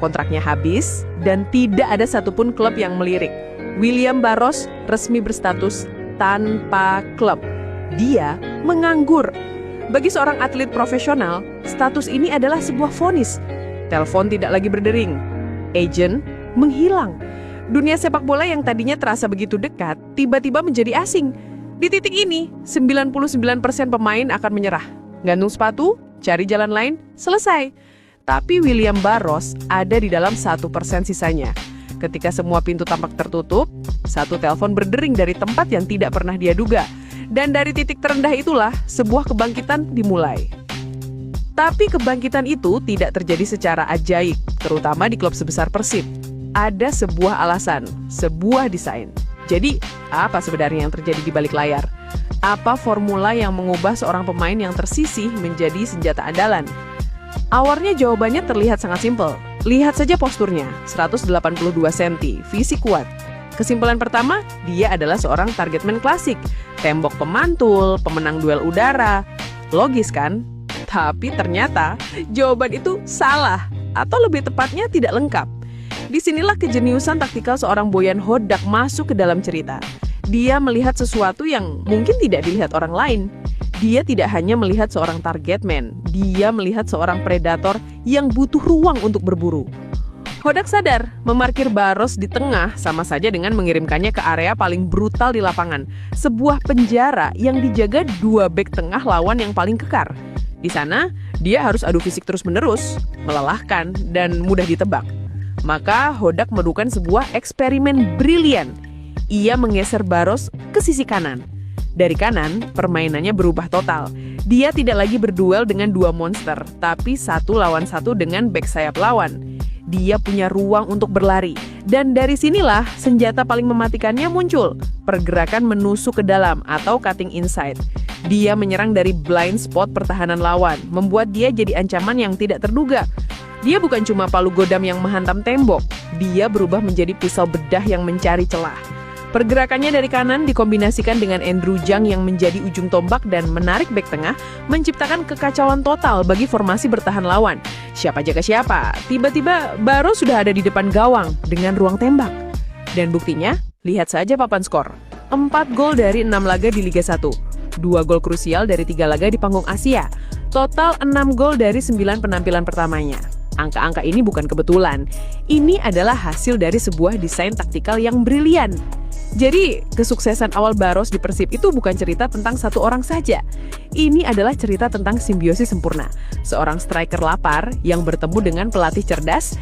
kontraknya habis dan tidak ada satupun klub yang melirik. William Barros resmi berstatus tanpa klub. Dia menganggur. Bagi seorang atlet profesional, status ini adalah sebuah vonis. Telepon tidak lagi berdering. Agent menghilang. Dunia sepak bola yang tadinya terasa begitu dekat, tiba-tiba menjadi asing. Di titik ini, 99% pemain akan menyerah. Gantung sepatu, cari jalan lain, selesai. Tapi William Barros ada di dalam 1% sisanya. Ketika semua pintu tampak tertutup, satu telepon berdering dari tempat yang tidak pernah dia duga. Dan dari titik terendah itulah sebuah kebangkitan dimulai. Tapi kebangkitan itu tidak terjadi secara ajaib, terutama di klub sebesar Persib. Ada sebuah alasan, sebuah desain. Jadi, apa sebenarnya yang terjadi di balik layar? Apa formula yang mengubah seorang pemain yang tersisih menjadi senjata andalan? Awalnya jawabannya terlihat sangat simpel. Lihat saja posturnya, 182 cm, fisik kuat. Kesimpulan pertama, dia adalah seorang targetman klasik. Tembok pemantul, pemenang duel udara. Logis kan? Tapi ternyata jawaban itu salah, atau lebih tepatnya tidak lengkap. Disinilah kejeniusan taktikal seorang Bojan Hodak masuk ke dalam cerita. Dia melihat sesuatu yang mungkin tidak dilihat orang lain. Dia tidak hanya melihat seorang target man, dia melihat seorang predator yang butuh ruang untuk berburu. Hodak sadar, memarkir Barros di tengah sama saja dengan mengirimkannya ke area paling brutal di lapangan. Sebuah penjara yang dijaga dua bek tengah lawan yang paling kekar. Di sana, dia harus adu fisik terus-menerus, melelahkan, dan mudah ditebak. Maka Hodak melakukan sebuah eksperimen brilian. Ia menggeser Barros ke sisi kanan. Dari kanan, permainannya berubah total. Dia tidak lagi berduel dengan dua monster, tapi 1 lawan 1 dengan bek sayap lawan. Dia punya ruang untuk berlari. Dan dari sinilah senjata paling mematikannya muncul. Pergerakan menusuk ke dalam atau cutting inside. Dia menyerang dari blind spot pertahanan lawan, membuat dia jadi ancaman yang tidak terduga. Dia bukan cuma palu godam yang menghantam tembok, dia berubah menjadi pisau bedah yang mencari celah. Pergerakannya dari kanan dikombinasikan dengan Andrew Jang yang menjadi ujung tombak dan menarik bek tengah, menciptakan kekacauan total bagi formasi bertahan lawan. Siapa jaga siapa, tiba-tiba Barros sudah ada di depan gawang dengan ruang tembak. Dan buktinya, lihat saja papan skor. 4 gol dari 6 laga di Liga 1, 2 gol krusial dari 3 laga di panggung Asia, total 6 gol dari 9 penampilan pertamanya. Angka-angka ini bukan kebetulan. Ini adalah hasil dari sebuah desain taktikal yang brilian. Jadi, kesuksesan awal Barros di Persib itu bukan cerita tentang satu orang saja. Ini adalah cerita tentang simbiosis sempurna. Seorang striker lapar yang bertemu dengan pelatih cerdas